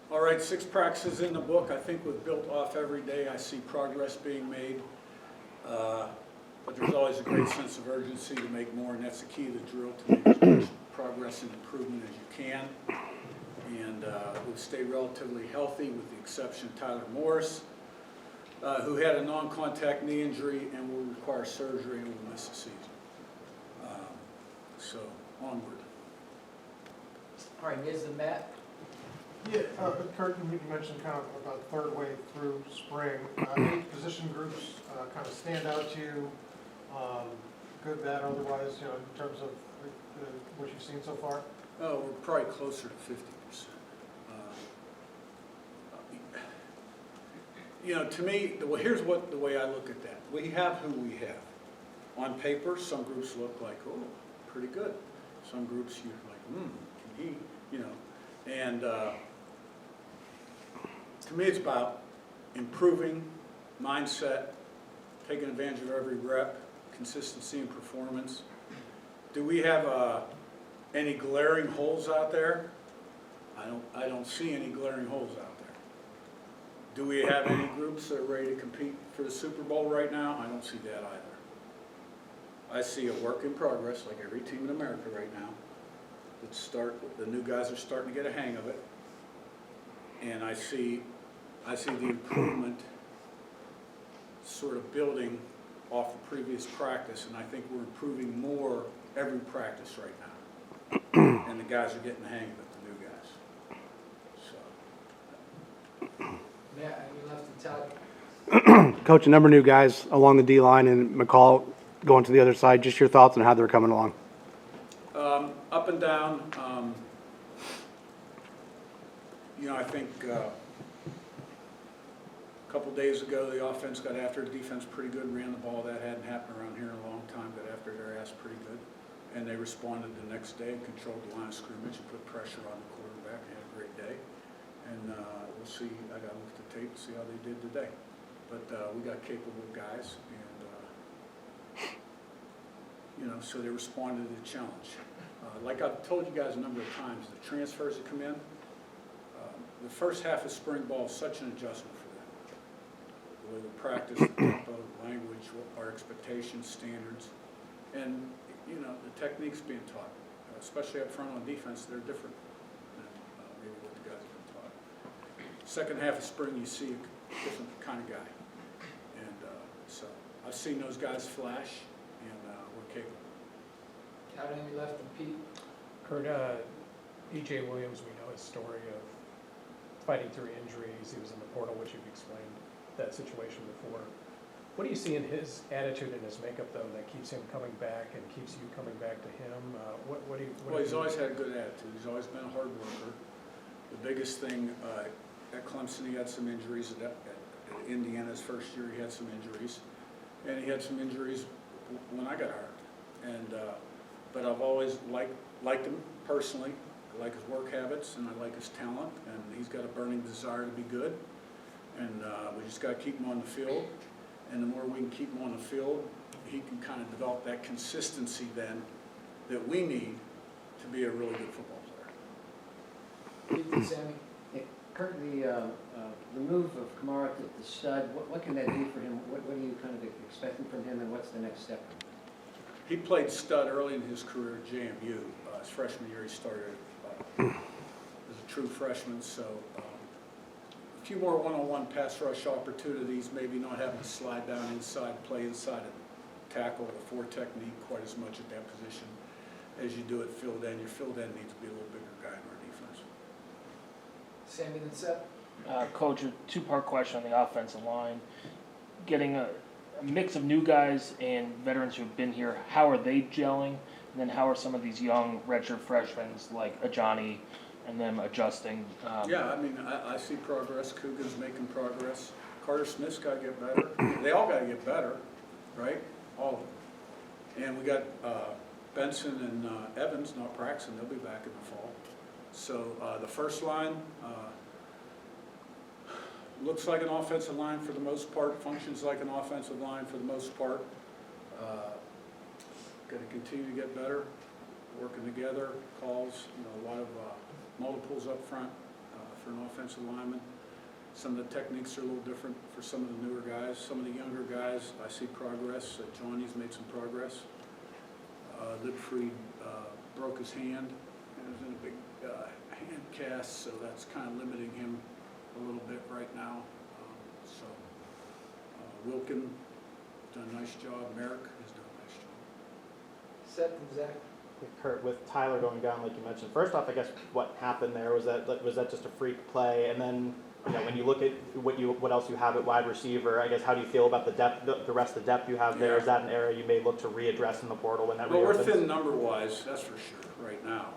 All right, 6 practices in the book. I think we've built off every day. I see progress being made. But there's always a great sense of urgency to make more, and that's the key to the drill, to make as much progress and improvement as you can. And we've stayed relatively healthy with the exception of Tyler Morris, who had a non-contact knee injury and will require surgery and will miss the season. So, onward. All right, Ms. and Matt. Yeah, Curt, you mentioned kind of about third way through spring. Any position groups kind of stand out to you, good, bad, otherwise, in terms of what you've seen so far? Oh, we're probably closer to 50%. To me, here's the way I look at that. We have who we have. On paper, some groups look like, oh, pretty good. Some groups you're like, can he, And to me, it's about improving mindset, taking advantage of every rep, consistency in performance. Do we have any glaring holes out there? I don't see any glaring holes out there. Do we have any groups that are ready to compete for the Super Bowl right now? I don't see that either. I see a work in progress, like every team in America right now. The new guys are starting to get a hang of it, and I see the improvement sort of building off the previous practice, and I think we're improving more every practice right now. And the guys are getting the hang of it, the new guys. So. Matt, you left and Todd. Coach, a number of new guys along the D-line and McCall going to the other side. Just your thoughts on how they're coming along. Up and down. I think a couple days ago the offense got after the defense pretty good, ran the ball. That hadn't happened around here in a long time. Got after their ass pretty good. And they responded the next day and controlled the line of scrimmage and put pressure on the quarterback and had a great day. And we'll see. I got to look at the tape to see how they did today. But we got capable guys, and so they responded to the challenge. Like I've told you guys a number of times, the transfers that come in, the first half of spring ball is such an adjustment for them. The way we practice, the tempo, the language, our expectations, standards, and the techniques being taught, especially up front on defense, they're different than maybe what the guys have been taught. Second half of spring, you see a different kind of guy, and so I've seen those guys flash, and we're capable. Todd, any left and Pete? Curt, E.J. Williams, we know his story of fighting through injuries. He was in the portal, which you've explained that situation before. What do you see in his attitude and his makeup, though, that keeps him coming back and keeps you coming back to him? Well, he's always had a good attitude. He's always been a hard worker. The biggest thing, at Clemson, he had some injuries. At Indiana's first year, he had some injuries. And he had some injuries when I got hired. But I've always liked him personally. I like his work habits, and I like his talent. And he's got a burning desire to be good. And we just got to keep him on the field. And the more we can keep him on the field, he can kind of develop that consistency then that we need to be a really good football player. Pete and Sammy. Curt, the move of Kamara to the stud, what can that do for him? What are you kind of expecting from him, and what's the next step? He played stud early in his career at JMU. His freshman year, he started as a true freshman, so a few more one-on-one pass rush opportunities, maybe not having to slide down inside, play inside a tackle or a 4 technique quite as much at that position as you do at field end. Your field end needs to be a little bigger guy in our defense. Sammy and Seth. Coach, a two-part question on the offensive line. Getting a mix of new guys and veterans who have been here, how are they gelling? And then how are some of these young redshirt freshmen like Ajani and them adjusting? Yeah, I mean, I see progress. Coogan's making progress. Carter Smith's got to get better. They all got to get better, right? All of them. And we got Benson and Evans not practicing. They'll be back in the fall. So the first line looks like an offensive line for the most part, functions like an offensive line for the most part. Got to continue to get better, working together, calls, a lot of multiples up front for an offensive linemen. Some of the techniques are a little different for some of the newer guys. Some of the younger guys, I see progress. Johnny's made some progress. Lipfried broke his hand and was in a big hand cast, so that's kind of limiting him a little bit right now. Wilkin done a nice job. Merrick has done a nice job. Seth and Zach. Kurt, with Tyler going down, like you mentioned, first off, I guess what happened there was that just a freak play, and then when you look at what else you have at wide receiver, I guess how do you feel about the depth, the rest of the depth you have there? Yeah. Is that an area you may look to readdress in the portal when that Well, we're reopens? thin number-wise, that's for sure, right now.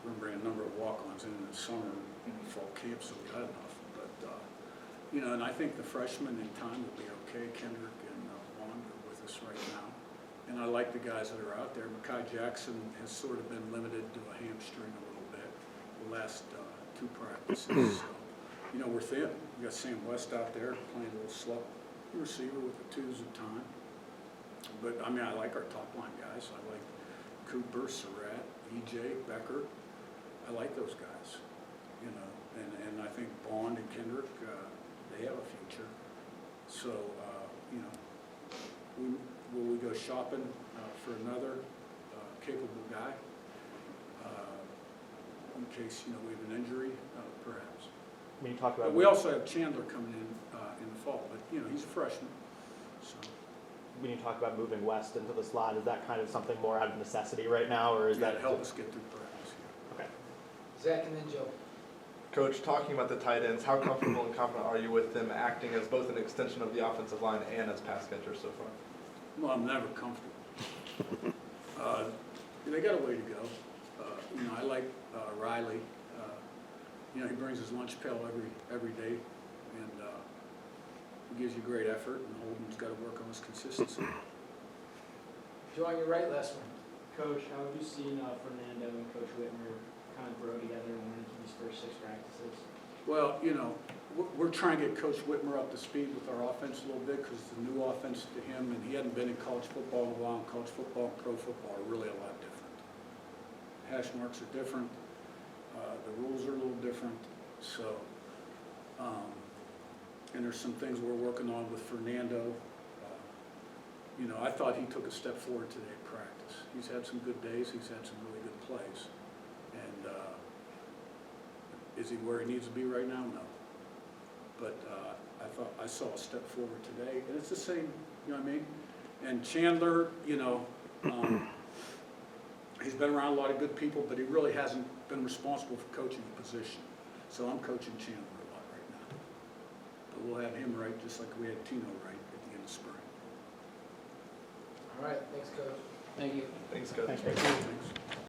We're gonna bring a number of walk-ons in the summer, fall camp, so we got enough. But, and I think the freshmen in time will be okay. Kendrick and Wand are with us right now. And I like the guys that are out there. Mekhi Jackson has sort of been limited to a hamstring a little bit the last 2 practices. So, we're thin. We got Sam West out there playing a little slot receiver with the 2s at time. But, I like our top line guys. I like Cooper, Surratt, EJ, Becker. I like those guys, and I think Bond and Kendrick, they have a future. So, will we go shopping for another capable guy in case, we have an injury, perhaps. When you talk about But we also have Chandler coming in the fall, but, he's a freshman, so. when you talk about moving West into the slot, is that kind of something more out of necessity right now, or is Yeah, that to help us get through practice, yeah. Okay. Zach and then Joe. Coach, talking about the tight ends, how comfortable and confident are you with them acting as both an extension of the offensive line and as pass catchers so far? Well, I'm never comfortable. They got a way to go. I like Riley. He brings his lunch pail every day, and he gives you great effort, and Holden's got to work on his consistency. Joe on your right, last one. Coach, how have you seen Fernando and Coach Whitmer kind of grow together and went into these first 6 practices? Well, we're trying to get Coach Whitmer up to speed with our offense a little bit because it's a new offense to him, and he hadn't been in college football in a while, and college football and pro football are really a lot different. Hash marks are different. The rules are a little different. So, and there's some things we're working on with Fernando. I thought he took a step forward today at practice. He's had some good days. He's had some really good plays. And is he where he needs to be right now? No. But I saw a step forward today, and it's the same, you know what I mean? And Chandler, he's been around a lot of good people, but he really hasn't been responsible for coaching the position. So I'm coaching Chandler a lot right now. But we'll have him right just like we had Tino right at the end of spring. All right, thanks, Coach. Thank you. Thanks, Coach. Thanks, Coach. Thanks.